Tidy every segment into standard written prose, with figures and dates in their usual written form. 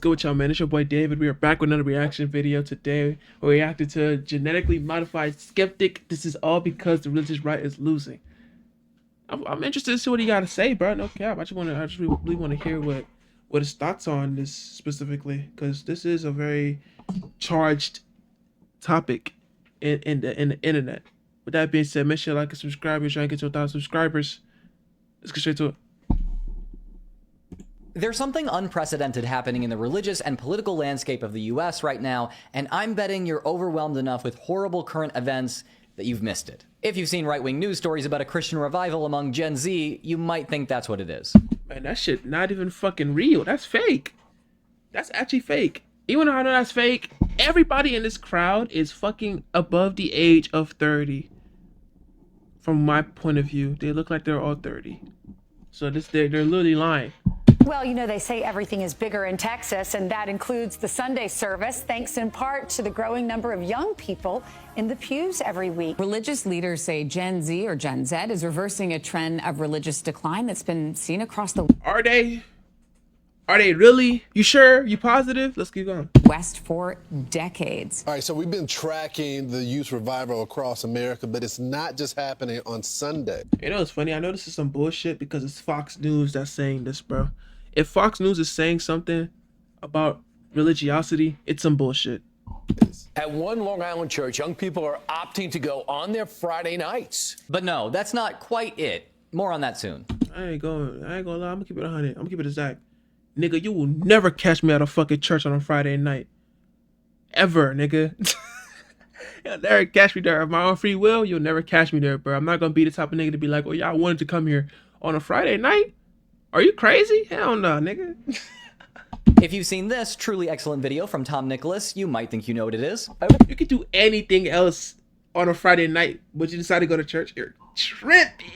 Good with y'all, man. It's your boy David. We are back with another reaction video today. We reacted to a genetically modified skeptic. This is all because the religious right is losing. I'm interested to see what he got to say, bro. No cap. I just really want to hear what his thoughts are on this specifically, because this is a very charged topic in the internet. With that being said, make sure you like and subscribe. We're trying to get to 1,000 subscribers. Let's get straight to it. There's something unprecedented happening in the religious and political landscape of the US right now, and I'm betting you're overwhelmed enough with horrible current events that you've missed it. If you've seen right-wing news stories about a Christian revival among Gen Z, you might think that's what it is. Man, that shit not even fucking real. That's fake. That's actually fake. Even though I know that's fake, everybody in this crowd is fucking above the age of 30. From my point of view, they look like they're all 30. So they're literally lying. Well, you know, they say everything is bigger in Texas, and that includes the Sunday service, thanks in part to the growing number of young people in the pews every week. Religious leaders say Gen Z or Gen Z is reversing a trend of religious decline that's been seen across the Are they? Are they really? You sure? You positive? Let's keep going. West for decades. All right, so we've been tracking the youth revival across America, but it's not just happening on Sunday. You know, it's funny. I know this is some bullshit because it's Fox News that's saying this, bro. If Fox News is saying something about religiosity, it's some bullshit. At one Long Island church, young people are opting to go on their Friday nights. But no, that's not quite it. More on that soon. I ain't gonna lie. I'm gonna keep it 100. I'm gonna keep it exact. Nigga, you will never catch me at a fucking church on a Friday night. Ever, nigga. You'll never catch me there. Of my own free will, you'll never catch me there, bro. I'm not gonna be the type of nigga to be like, oh, yeah, I wanted to come here on a Friday night. Are you crazy? Hell no, nigga. If you've seen this truly excellent video from Tom Nicholas, you might think you know what it is. You could do anything else on a Friday night, but you decide to go to church. You're tripping.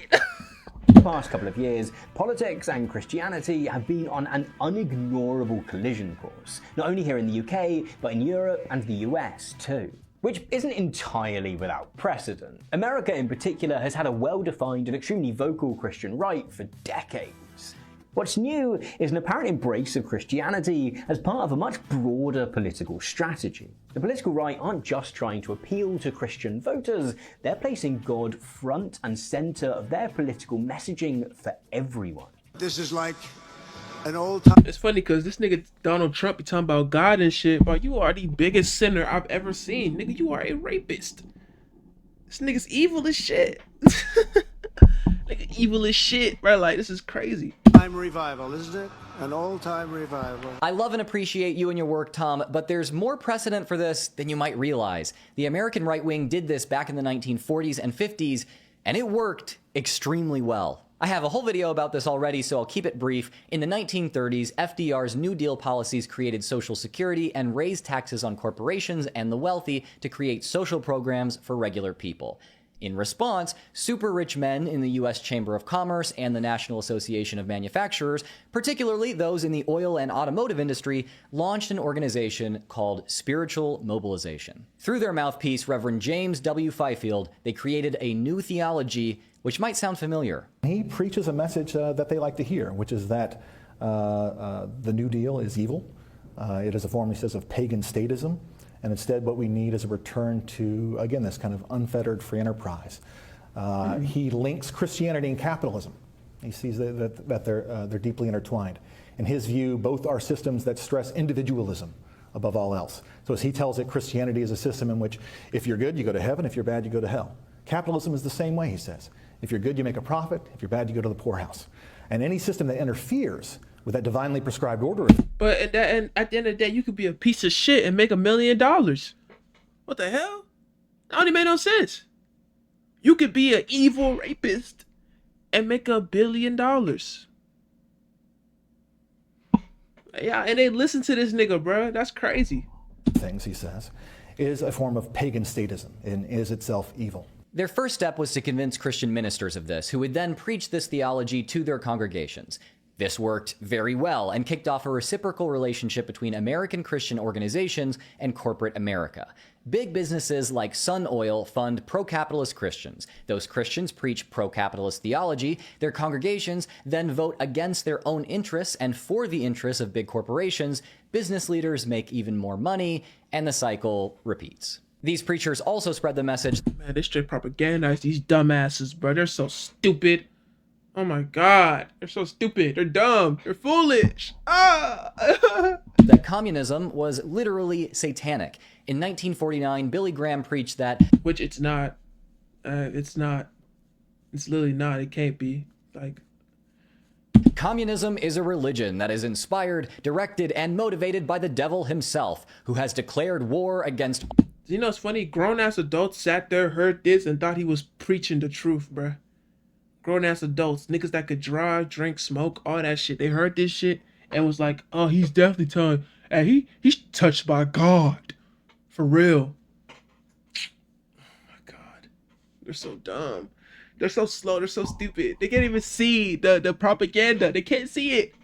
The past couple of years, politics and Christianity have been on an unignorable collision course, not only here in the UK, but in Europe and the US too. Which isn't entirely without precedent. America in particular has had a well-defined and extremely vocal Christian right for decades. What's new is an apparent embrace of Christianity as part of a much broader political strategy. The political right aren't just trying to appeal to Christian voters, they're placing God front and center of their political messaging for everyone. This is like an old time. It's funny because this nigga Donald Trump be talking about God and shit, but you are the biggest sinner I've ever seen. Nigga, you are a rapist. This nigga's evil as shit. Nigga evil as shit, bro. Like, this is crazy. Time revival, isn't it? An old-time revival. I love and appreciate you and your work, Tom, but there's more precedent for this than you might realize. The American right wing did this back in the 1940s and 50s, and it worked extremely well. I have a whole video about this already, so I'll keep it brief. In the 1930s, FDR's New Deal policies created Social Security and raised taxes on corporations and the wealthy to create social programs for regular people. In response, super rich men in the US Chamber of Commerce and the National Association of Manufacturers, particularly those in the oil and automotive industry, launched an organization called Spiritual Mobilization. Through their mouthpiece, Reverend James W. Fifield, they created a new theology which might sound familiar. He preaches a message that they like to hear, which is that the New Deal is evil. It is a form, he says, of pagan statism. And instead what we need is a return to, again, this kind of unfettered free enterprise. He links Christianity and capitalism. He sees that they're deeply intertwined. In his view, both are systems that stress individualism above all else. So as he tells it, Christianity is a system in which if you're good, you go to heaven. If you're bad, you go to hell. Capitalism is the same way, he says. If you're good, you make a profit. If you're bad, you go to the poorhouse. And any system that interferes with that divinely prescribed order. But at the end of the day, you could be a piece of shit and make $1 million. What the hell? That only made no sense. You could be an evil rapist and make $1 billion. Yeah, and they listen to this nigga, bro. That's crazy. Things, he says, is a form of pagan statism and is itself evil. Their first step was to convince Christian ministers of this, who would then preach this theology to their congregations. This worked very well and kicked off a reciprocal relationship between American Christian organizations and corporate America. Big businesses like Sun Oil fund pro-capitalist Christians. Those Christians preach pro-capitalist theology. Their congregations then vote against their own interests and for the interests of big corporations, business leaders make even more money, and the cycle repeats. These preachers also spread the message. Man, they straight propagandize these dumbasses, bro. They're so stupid. Oh my God. They're so stupid. They're dumb. They're foolish. That communism was literally satanic. In 1949, Billy Graham preached that. Which it's not. It's not. It's literally not. It can't be. Like. Communism is a religion that is inspired, directed, and motivated by the devil himself, who has declared war against. You know, it's funny. Grown-ass adults sat there, heard this, and thought he was preaching the truth, bruh. Grown-ass adults, niggas that could drive, drink, smoke, all that shit. They heard this shit and was like, oh, he's definitely telling, and he's touched by God. For real. Oh my God. They're so dumb. They're so slow. They're so stupid. They can't even see the propaganda. They can't see it.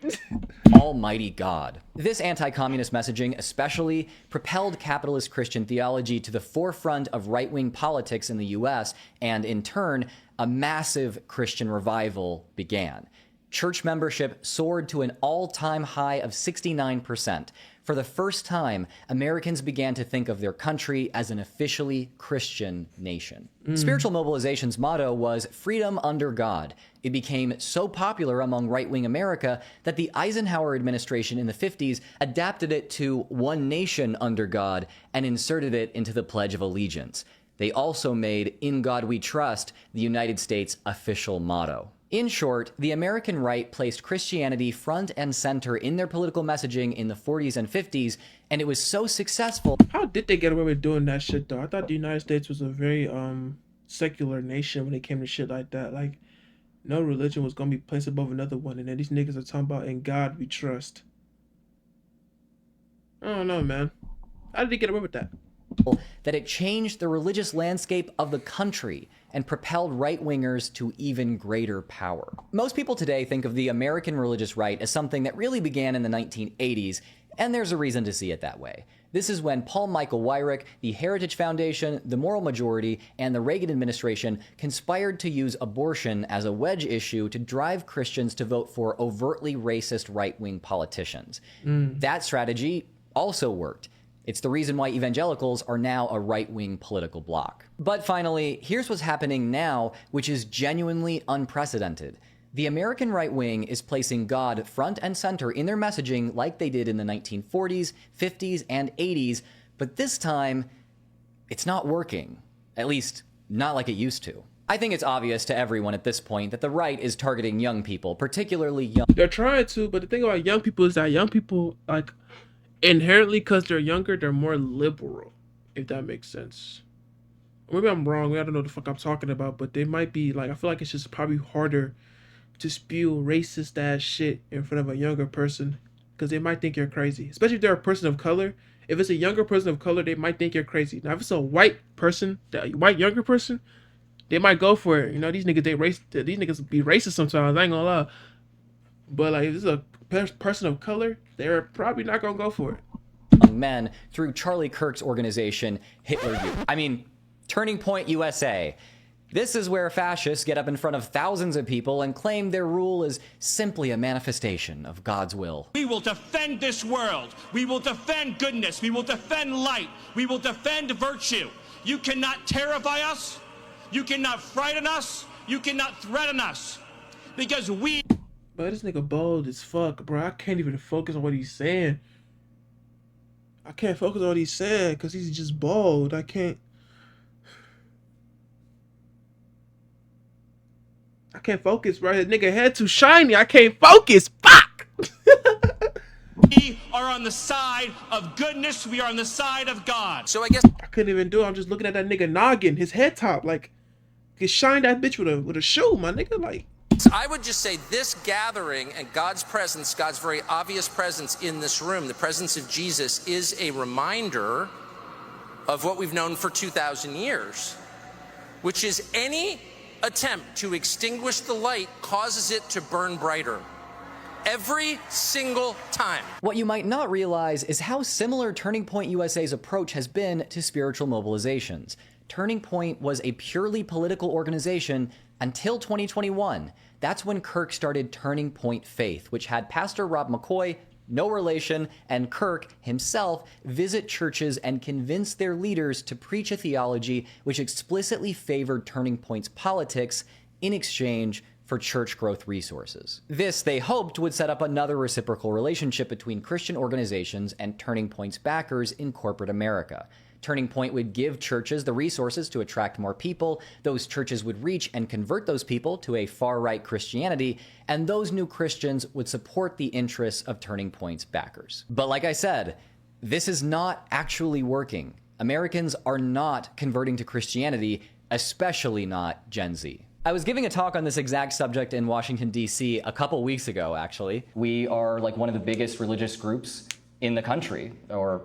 Almighty God. This anti-communist messaging especially propelled capitalist Christian theology to the forefront of right-wing politics in the US, and in turn, a massive Christian revival began. Church membership soared to an all-time high of 69%. For the first time, Americans began to think of their country as an officially Christian nation. Spiritual Mobilization's motto was freedom under God. It became so popular among right-wing America that the Eisenhower administration in the 50s adapted it to one nation under God and inserted it into the Pledge of Allegiance. They also made "In God We Trust" the United States' official motto. In short, the American right placed Christianity front and center in their political messaging in the 40s and 50s, and it was so successful. How did they get away with doing that shit, though? I thought the United States was a very secular nation when it came to shit like that. Like, no religion was gonna be placed above another one, and then these niggas are talking about "In God We Trust." I don't know, man. How did they get away with that? That it changed the religious landscape of the country and propelled right-wingers to even greater power. Most people today think of the American religious right as something that really began in the 1980s, and there's a reason to see it that way. This is when Paul Michael Weyrich, the Heritage Foundation, the Moral Majority, and the Reagan administration conspired to use abortion as a wedge issue to drive Christians to vote for overtly racist right-wing politicians. That strategy also worked. It's the reason why evangelicals are now a right-wing political bloc. But finally, here's what's happening now, which is genuinely unprecedented. The American right wing is placing God front and center in their messaging like they did in the 1940s, 50s, and 80s, but this time, it's not working. At least, not like it used to. I think it's obvious to everyone at this point that the right is targeting young people, particularly young. They're trying to, but the thing about young people is that young people, like, inherently, because they're younger, they're more liberal, if that makes sense. Maybe I'm wrong. I don't know what the fuck I'm talking about, but they might be, like, I feel like it's just probably harder to spew racist ass shit in front of a younger person, because they might think you're crazy, especially if they're a person of color. If it's a younger person of color, they might think you're crazy. Now, if it's a white person, that white younger person, they might go for it. You know, these niggas be racist sometimes, I ain't gonna lie. But, like, if it's a person of color, they're probably not gonna go for it. Men through Charlie Kirk's organization, Hitler Youth. I mean, Turning Point USA. This is where fascists get up in front of thousands of people and claim their rule is simply a manifestation of God's will. We will defend this world. We will defend goodness. We will defend light. We will defend virtue. You cannot terrify us. You cannot frighten us. You cannot threaten us. Because we... But this nigga bold as fuck, bro. I can't even focus on what he's saying. I can't focus on what he's saying because he's just bold. I can't focus, bro. That nigga head too shiny. I can't focus. Fuck! We are on the side of goodness. We are on the side of God. So I guess I couldn't even do it. I'm just looking at that nigga noggin, his head top. Like, he shined that bitch with a shoe, my nigga. Like, I would just say this gathering and God's presence, God's very obvious presence in this room, the presence of Jesus, is a reminder of what we've known for 2,000 years, which is any attempt to extinguish the light causes it to burn brighter. Every single time. What you might not realize is how similar Turning Point USA's approach has been to spiritual mobilizations. Turning Point was a purely political organization until 2021. That's when Kirk started Turning Point Faith, which had Pastor Rob McCoy, no relation, and Kirk himself visit churches and convince their leaders to preach a theology which explicitly favored Turning Point's politics in exchange for church growth resources. This, they hoped, would set up another reciprocal relationship between Christian organizations and Turning Point's backers in corporate America. Turning Point would give churches the resources to attract more people, those churches would reach and convert those people to a far-right Christianity, and those new Christians would support the interests of Turning Point's backers. But like I said, this is not actually working. Americans are not converting to Christianity, especially not Gen Z. I was giving a talk on this exact subject in Washington, D.C. a couple weeks ago, actually. We are like one of the biggest religious groups in the country, or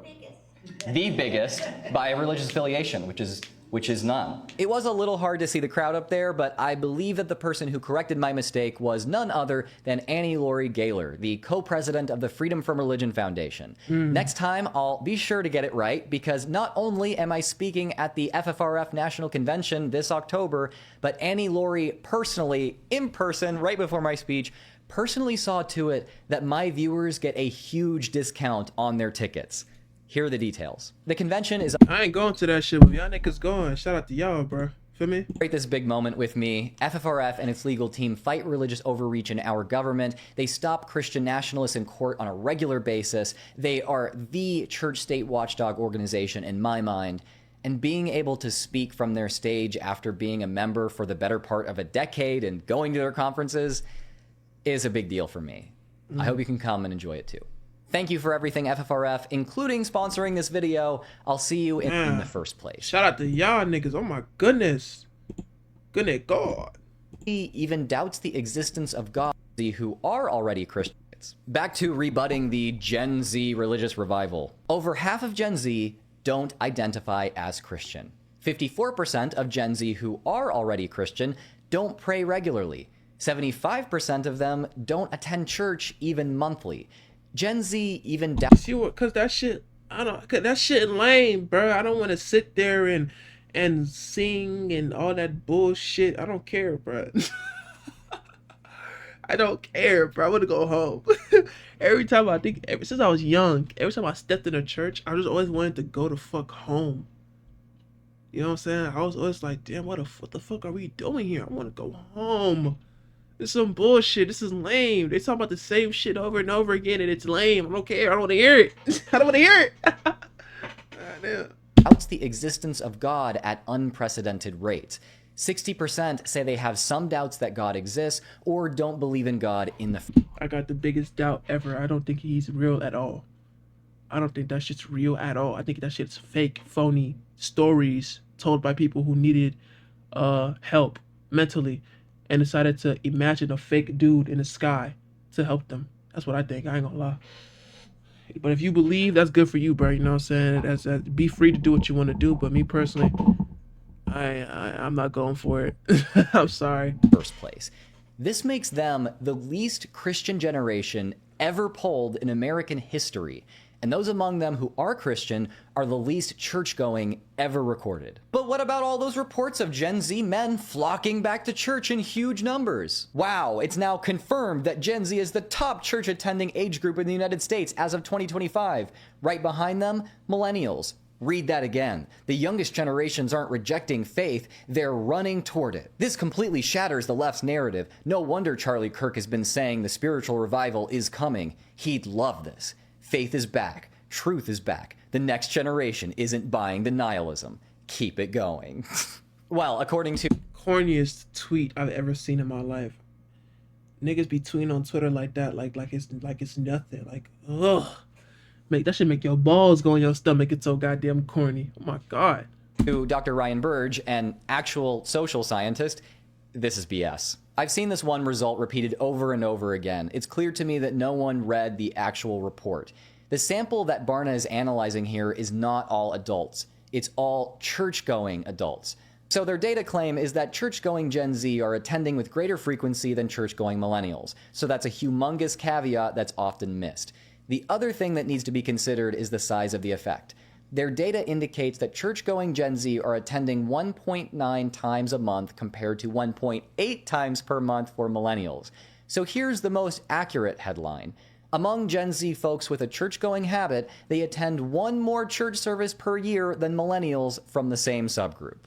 the biggest by religious affiliation, which is none. It was a little hard to see the crowd up there, but I believe that the person who corrected my mistake was none other than Annie Laurie Gaylor, the co-president of the Freedom from Religion Foundation. Next time, I'll be sure to get it right, because not only am I speaking at the FFRF National Convention this October, but Annie Laurie personally, in person, right before my speech, personally saw to it that my viewers get a huge discount on their tickets. Here are the details. The convention is... I ain't going to that shit with y'all niggas going. Shout out to y'all, bro. Feel me? Celebrate this big moment with me. FFRF and its legal team fight religious overreach in our government. They stop Christian nationalists in court on a regular basis. They are the church-state watchdog organization in my mind. And being able to speak from their stage after being a member for the better part of a decade and going to their conferences is a big deal for me. I hope you can come and enjoy it too. Thank you for everything, FFRF, including sponsoring this video. I'll see you in the first place. Shout out to y'all niggas. Oh my goodness. Goodness God. He even doubts the existence of God, who are already Christians. Back to rebutting the Gen Z religious revival. Over half of Gen Z don't identify as Christian. 54% of Gen Z who are already Christian don't pray regularly. 75% of them don't attend church even monthly. Gen Z even see what? Cause that shit, that shit lame, bro. I don't want to sit there and sing and all that bullshit. I don't care, bro. I don't care, bro. I want to go home. Every time ever since I was young, every time I stepped in a church, I just always wanted to go the fuck home. You know what I'm saying? I was always like, damn, what the fuck are we doing here? I want to go home. This is some bullshit. This is lame. They talk about the same shit over and over again, and it's lame. I don't care. I don't want to hear it. I don't want to hear it. Damn. Doubts the existence of God at unprecedented rates. 60% say they have some doubts that God exists or don't believe in God in the... I got the biggest doubt ever. I don't think he's real at all. I don't think that shit's real at all. I think that shit's fake, phony stories told by people who needed help mentally and decided to imagine a fake dude in the sky to help them. That's what I think. I ain't gonna lie. But if you believe, that's good for you, bro. You know what I'm saying? Be free to do what you want to do. But me personally, I'm not going for it. I'm sorry. First place. This makes them the least Christian generation ever polled in American history. And those among them who are Christian are the least church-going ever recorded. But what about all those reports of Gen Z men flocking back to church in huge numbers? Wow, it's now confirmed that Gen Z is the top church-attending age group in the United States as of 2025. Right behind them, millennials. Read that again. The youngest generations aren't rejecting faith, they're running toward it. This completely shatters the left's narrative. No wonder Charlie Kirk has been saying the spiritual revival is coming. He'd love this. Faith is back. Truth is back. The next generation isn't buying the nihilism. Keep it going. Well, according to... Corniest tweet I've ever seen in my life. Niggas be tweeting on Twitter like that, like it's nothing. Like, ugh. That should make your balls go in your stomach. It's so goddamn corny. Oh my God. To Dr. Ryan Burge, an actual social scientist, this is BS. I've seen this one result repeated over and over again. It's clear to me that no one read the actual report. The sample that Barna is analyzing here is not all adults. It's all church-going adults. So their data claim is that church-going Gen Z are attending with greater frequency than church-going millennials. So that's a humongous caveat that's often missed. The other thing that needs to be considered is the size of the effect. Their data indicates that church-going Gen Z are attending 1.9 times a month compared to 1.8 times per month for millennials. So here's the most accurate headline. Among Gen Z folks with a church-going habit, they attend one more church service per year than millennials from the same subgroup.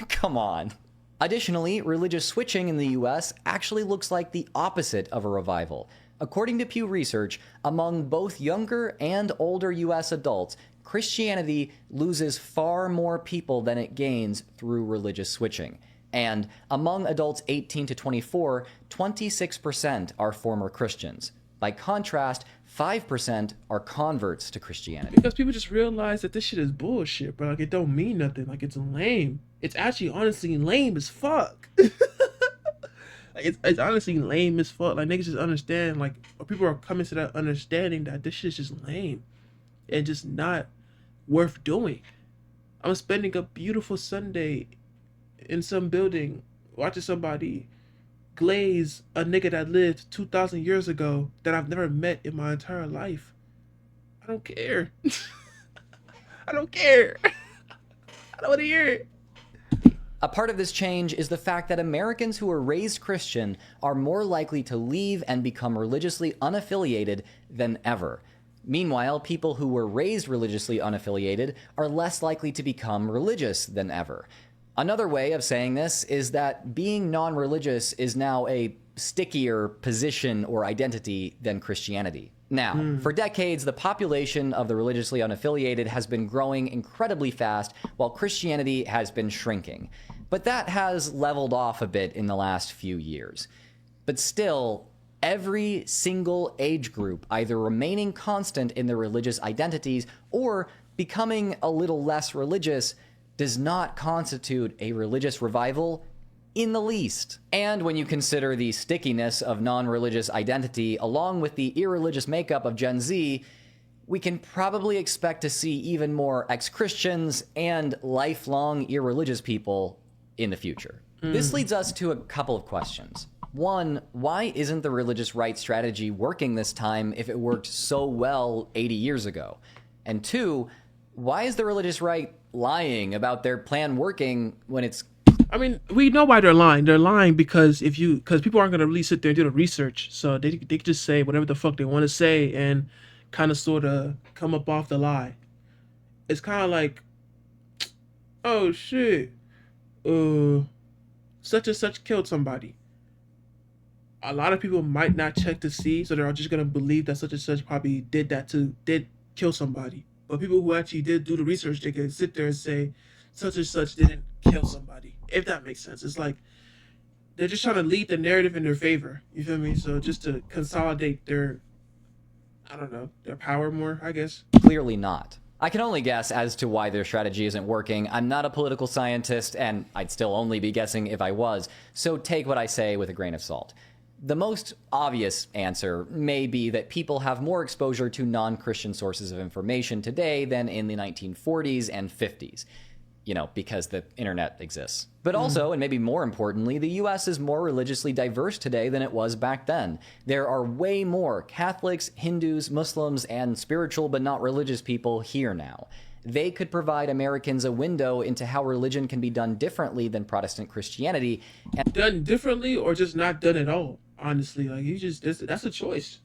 Come on. Additionally, religious switching in the US actually looks like the opposite of a revival. According to Pew Research, among both younger and older US adults, Christianity loses far more people than it gains through religious switching. And among adults 18 to 24, 26% are former Christians. By contrast, 5% are converts to Christianity. Because people just realize that this shit is bullshit, bro. Like, it don't mean nothing. Like, it's lame. It's actually honestly lame as fuck. Like, it's honestly lame as fuck. Like, niggas just understand, like, or people are coming to that understanding that this shit's just lame and just not worth doing. I'm spending a beautiful Sunday in some building watching somebody glaze a nigga that lived 2,000 years ago that I've never met in my entire life. I don't care. I don't care. I don't want to hear it. A part of this change is the fact that Americans who were raised Christian are more likely to leave and become religiously unaffiliated than ever. Meanwhile, people who were raised religiously unaffiliated are less likely to become religious than ever. Another way of saying this is that being non-religious is now a stickier position or identity than Christianity. Now, for decades, the population of the religiously unaffiliated has been growing incredibly fast, while Christianity has been shrinking. But that has leveled off a bit in the last few years. But still, every single age group either remaining constant in their religious identities or becoming a little less religious does not constitute a religious revival in the least. And when you consider the stickiness of non-religious identity along with the irreligious makeup of Gen Z, we can probably expect to see even more ex-Christians and lifelong irreligious people in the future. This leads us to a couple of questions. One, why isn't the religious right strategy working this time if it worked so well 80 years ago? And two, why is the religious right lying about their plan working when it's... I mean, we know why they're lying. They're lying because people aren't going to really sit there and do the research. So they could just say whatever the fuck they want to say and kind of sort of come up off the lie. It's kind of like, oh shit, such and such killed somebody. A lot of people might not check to see, so they're just going to believe that such and such probably did kill somebody. But people who actually did do the research, they can sit there and say such and such didn't kill somebody, if that makes sense. It's like they're just trying to lead the narrative in their favor. You feel me? So just to consolidate their, I don't know, their power more, I guess. Clearly not. I can only guess as to why their strategy isn't working. I'm not a political scientist, and I'd still only be guessing if I was, so take what I say with a grain of salt. The most obvious answer may be that people have more exposure to non-Christian sources of information today than in the 1940s and 50s. You know, because the internet exists. But also, and maybe more importantly, the US is more religiously diverse today than it was back then. There are way more Catholics, Hindus, Muslims, and spiritual but not religious people here now. They could provide Americans a window into how religion can be done differently than Protestant Christianity. And done differently or just not done at all, honestly. Like, that's a choice.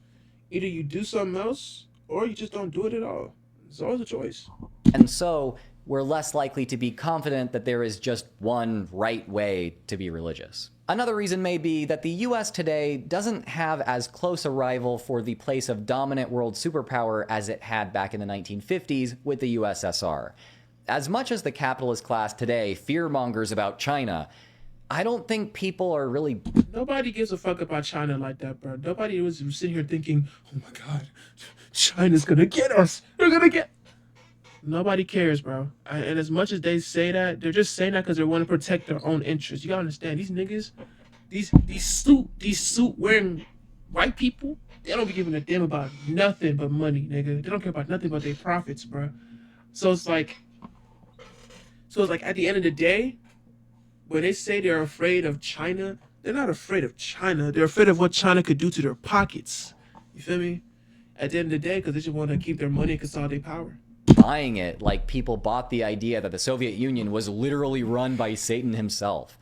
Either you do something else or you just don't do it at all. It's always a choice. And so we're less likely to be confident that there is just one right way to be religious. Another reason may be that the US today doesn't have as close a rival for the place of dominant world superpower as it had back in the 1950s with the USSR. As much as the capitalist class today fearmongers about China, I don't think people are really... Nobody gives a fuck about China like that, bro. Nobody was sitting here thinking, oh my God, China's gonna get us. They're gonna get... Nobody cares, bro. And as much as they say that, they're just saying that because they want to protect their own interests. You gotta understand, these niggas, these suit wearing white people, they don't be giving a damn about nothing but money, nigga. They don't care about nothing but their profits, bro. So it's like at the end of the day, when they say they're afraid of China, they're not afraid of China. They're afraid of what China could do to their pockets. You feel me? At the end of the day, because they just want to keep their money and consolidate power. Buying it like people bought the idea that the Soviet Union was literally run by Satan himself.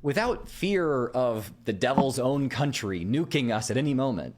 Without fear of the devil's own country nuking us at any moment,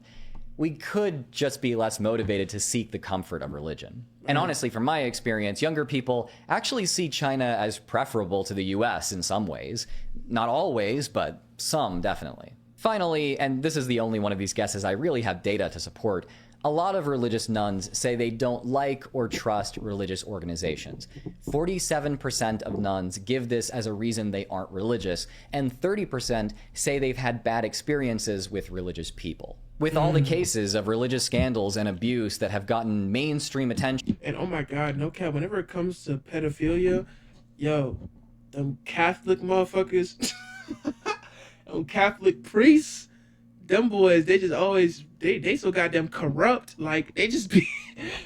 We could just be less motivated to seek the comfort of religion. And honestly, from my experience, younger people actually see China as preferable to the US in some ways. Not always, but some definitely. Finally, and this is the only one of these guesses I really have data to support, a lot of religious nuns say they don't like or trust religious organizations. 47% of nuns give this as a reason they aren't religious, and 30% say they've had bad experiences with religious people. With all the cases of religious scandals and abuse that have gotten mainstream attention. And oh my God, no cap, whenever it comes to pedophilia, yo, them Catholic motherfuckers, them Catholic priests, them boys, they just always, they so goddamn corrupt. Like, they just be,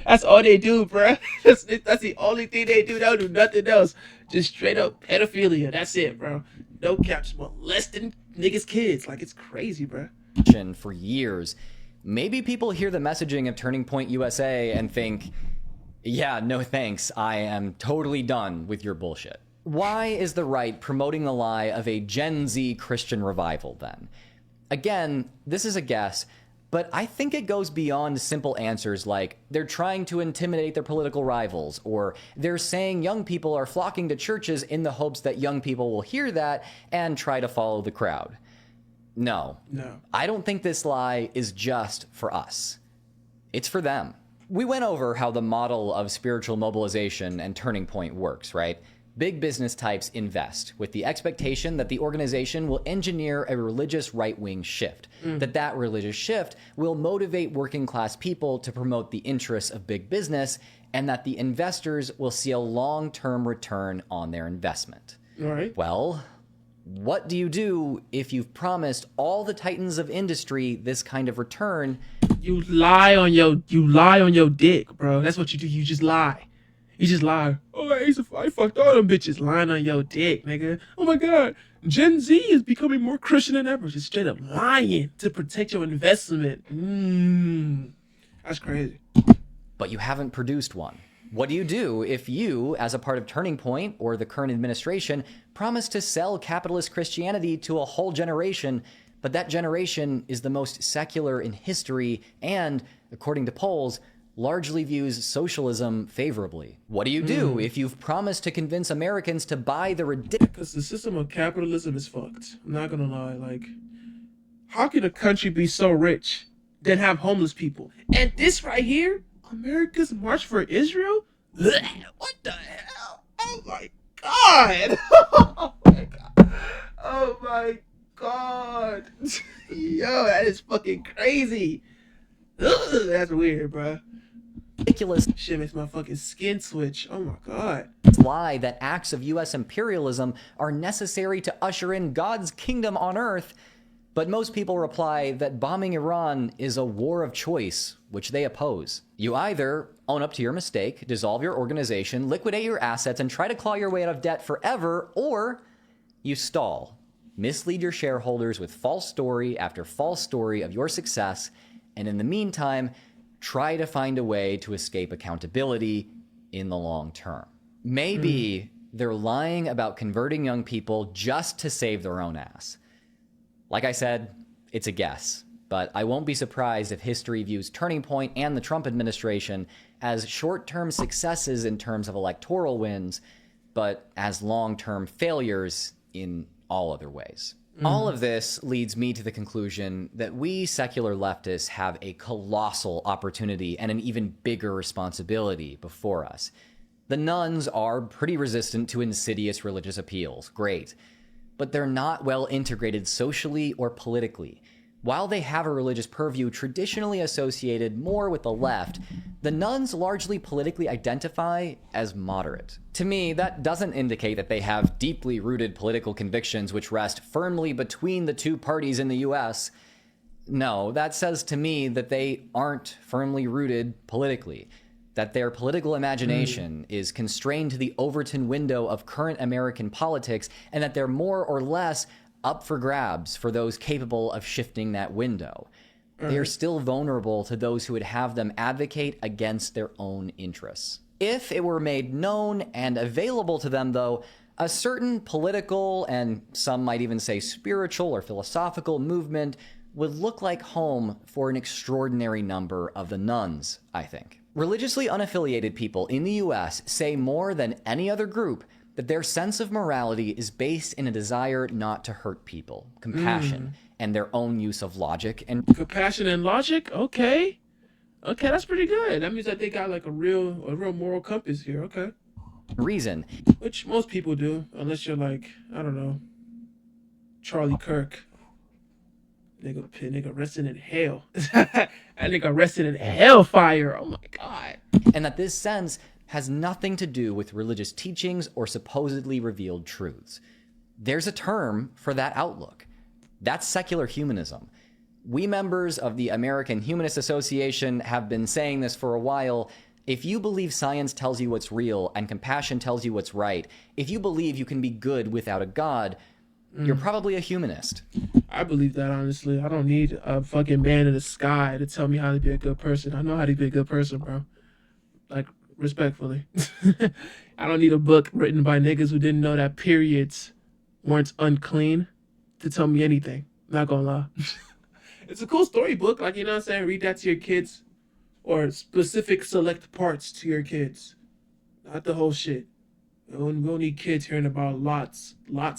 that's all they do, bruh. That's the only thing they do. They don't do nothing else. Just straight up pedophilia. That's it, bro. No caps, molesting niggas' kids. Like, it's crazy, bruh. For years. Maybe people hear the messaging of Turning Point USA and think, yeah, no thanks, I am totally done with your bullshit. Why is the right promoting the lie of a Gen Z Christian revival then? Again, this is a guess, but I think it goes beyond simple answers like they're trying to intimidate their political rivals, or they're saying young people are flocking to churches in the hopes that young people will hear that and try to follow the crowd. No. I don't think this lie is just for us. It's for them. We went over how the model of spiritual mobilization and Turning Point works, right? Big business types invest with the expectation that the organization will engineer a religious right-wing shift, that religious shift will motivate working class people to promote the interests of big business, and that the investors will see a long-term return on their investment. All right. Well, what do you do if you've promised all the titans of industry this kind of return? You lie on your dick, bro. That's what you do. You just lie. You just lie. Oh, I fucked all them bitches. Lying on your dick, nigga. Oh my God. Gen Z is becoming more Christian than ever. Just straight up lying to protect your investment. That's crazy. But you haven't produced one. What do you do if you, as a part of Turning Point or the current administration, promise to sell capitalist Christianity to a whole generation, but that generation is the most secular in history and, according to polls, largely views socialism favorably? What do you do if you've promised to convince Americans to buy the ridiculous... Because the system of capitalism is fucked. I'm not gonna lie. Like, how can a country be so rich then have homeless people? And this right here, America's March for Israel? What the hell? Oh my God! Oh my God! Oh my God! Yo, that is fucking crazy. Ugh, that's weird, bro. Ridiculous shit makes my fucking skin switch. Oh my God. Lie that acts of U.S. imperialism are necessary to usher in God's kingdom on earth. But most people reply that bombing Iran is a war of choice, which they oppose. You either own up to your mistake, dissolve your organization, liquidate your assets, and try to claw your way out of debt forever, or you stall, mislead your shareholders with false story after false story of your success, and in the meantime, try to find a way to escape accountability in the long term. Maybe they're lying about converting young people just to save their own ass. Like I said, it's a guess, but I won't be surprised if history views Turning Point and the Trump administration as short-term successes in terms of electoral wins, but as long-term failures in all other ways. All of this leads me to the conclusion that we secular leftists have a colossal opportunity and an even bigger responsibility before us. The nuns are pretty resistant to insidious religious appeals, great, but they're not well integrated socially or politically. While they have a religious purview traditionally associated more with the left, the nuns largely politically identify as moderate. To me, that doesn't indicate that they have deeply rooted political convictions which rest firmly between the two parties in the US. No, that says to me that they aren't firmly rooted politically, that their political imagination is constrained to the Overton window of current American politics, and that they're more or less up for grabs for those capable of shifting that window. They are still vulnerable to those who would have them advocate against their own interests. If it were made known and available to them, though, a certain political and some might even say spiritual or philosophical movement would look like home for an extraordinary number of the nuns, I think. Religiously unaffiliated people in the US say more than any other group that their sense of morality is based in a desire not to hurt people, compassion, and their own use of logic. And compassion and logic? Okay. Okay, that's pretty good. That means that they got like a real moral compass here. Okay. Reason. Which most people do, unless you're like, I don't know, Charlie Kirk. Nigga resting in hell. That nigga resting in hellfire. Oh my God. And that this sense has nothing to do with religious teachings or supposedly revealed truths. There's a term for that outlook. That's secular humanism. We members of the American Humanist Association have been saying this for a while. If you believe science tells you what's real and compassion tells you what's right, if you believe you can be good without a God, you're probably a humanist. I believe that, honestly. I don't need a fucking man in the sky to tell me how to be a good person. I know how to be a good person, bro. Like, respectfully. I don't need a book written by niggas who didn't know that periods weren't unclean to tell me anything. Not gonna lie. It's a cool storybook, like, you know what I'm saying? Read that to your kids, or specific select parts to your kids. Not the whole shit. We don't need kids hearing about Lot's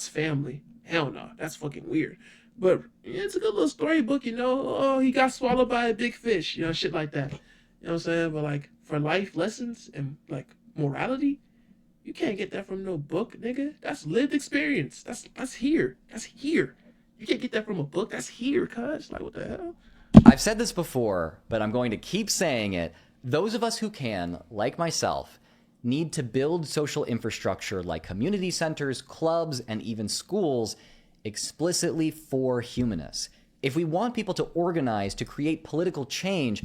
family. Hell no, that's fucking weird. But yeah, it's a good little storybook, you know. Oh, he got swallowed by a big fish, you know, shit like that. You know what I'm saying? But like, for life lessons and like morality, you can't get that from no book, nigga. That's lived experience. That's here. That's here. You can't get that from a book. That's here, cuz. Like, what the hell? I've said this before, but I'm going to keep saying it. Those of us who can, like myself, need to build social infrastructure like community centers, clubs, and even schools explicitly for humanists. If we want people to organize, to create political change,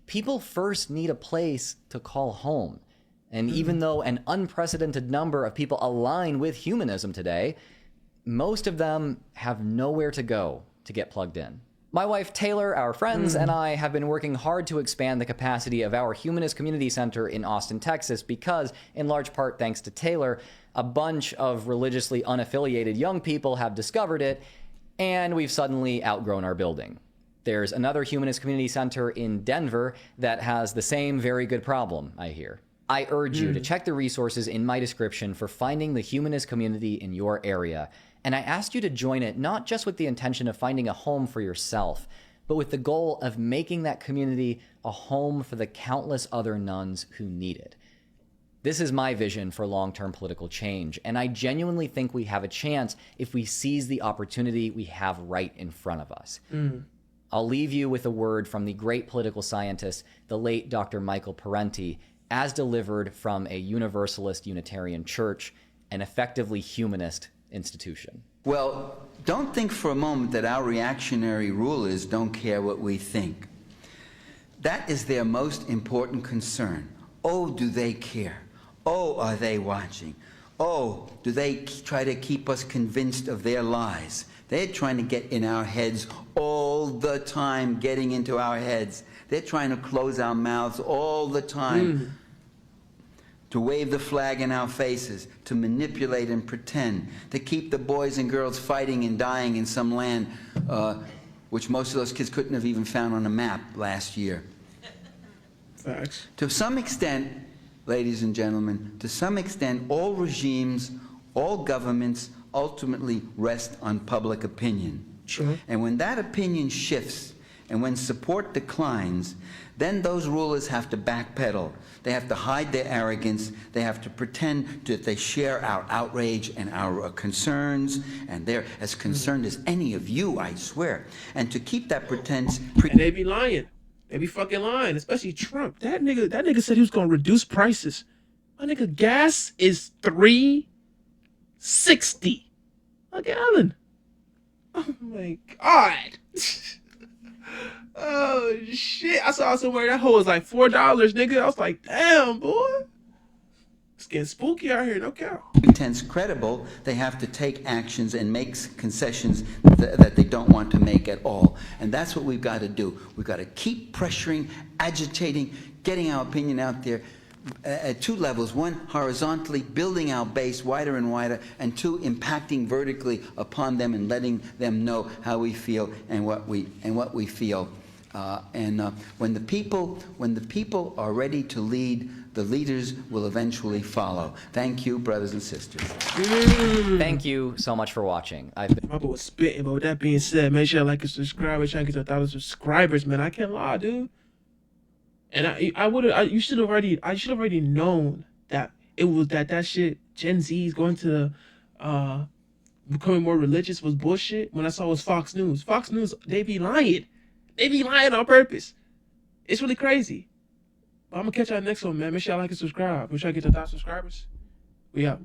people first need a place to call home. And even though an unprecedented number of people align with humanism today, most of them have nowhere to go to get plugged in. My wife Taylor, our friends, and I have been working hard to expand the capacity of our Humanist Community Center in Austin, Texas, because, in large part thanks to Taylor, a bunch of religiously unaffiliated young people have discovered it, and we've suddenly outgrown our building. There's another Humanist Community Center in Denver that has the same very good problem, I hear. I urge you to check the resources in my description for finding the humanist community in your area. And I asked you to join it not just with the intention of finding a home for yourself, but with the goal of making that community a home for the countless other nuns who need it. This is my vision for long-term political change, and I genuinely think we have a chance if we seize the opportunity we have right in front of us. I'll leave you with a word from the great political scientist, the late Dr. Michael Parenti, as delivered from a Universalist Unitarian church, an effectively humanist institution. Well, don't think for a moment that our reactionary rulers don't care what we think. That is their most important concern. Oh, do they care? Oh, are they watching? Oh, do they try to keep us convinced of their lies? They're trying to get in our heads all the time, getting into our heads. They're trying to close our mouths all the time. To wave the flag in our faces, to manipulate and pretend, to keep the boys and girls fighting and dying in some land which most of those kids couldn't have even found on a map last year. Facts. To some extent, ladies and gentlemen, to some extent, all regimes, all governments ultimately rest on public opinion. Sure. And when that opinion shifts, and when support declines, then those rulers have to backpedal. They have to hide their arrogance. They have to pretend that they share our outrage and our concerns, and they're as concerned as any of you, I swear. And to keep that pretense... And they be lying. They be fucking lying, especially Trump. That nigga said he was gonna reduce prices. My nigga, gas is $3.60 a gallon. Oh my God. Oh shit! I saw somewhere that hoe was like $4, nigga. I was like, damn, boy. It's getting spooky out here, no cap. Pretense credible, they have to take actions and make concessions that they don't want to make at all. And that's what we've got to do. We've got to keep pressuring, agitating, getting our opinion out there. at two levels: one, horizontally building our base wider and wider, and two, impacting vertically upon them and letting them know how we feel and what we feel. When the people are ready to lead, the leaders will eventually follow. Thank you, brothers and sisters. Thank you so much for watching. My boy was spitting, but with that being said, make sure you like and subscribe. We're trying to get to 1,000 subscribers, man. I can't lie, dude. And I should have already known that it was that shit. Gen Z is going to becoming more religious was bullshit. When I saw it was Fox News. Fox News, they be lying. They be lying on purpose. It's really crazy. But I'm gonna catch y'all next one, man. Make sure y'all like and subscribe. We're trying to get to 1,000 subscribers. We out.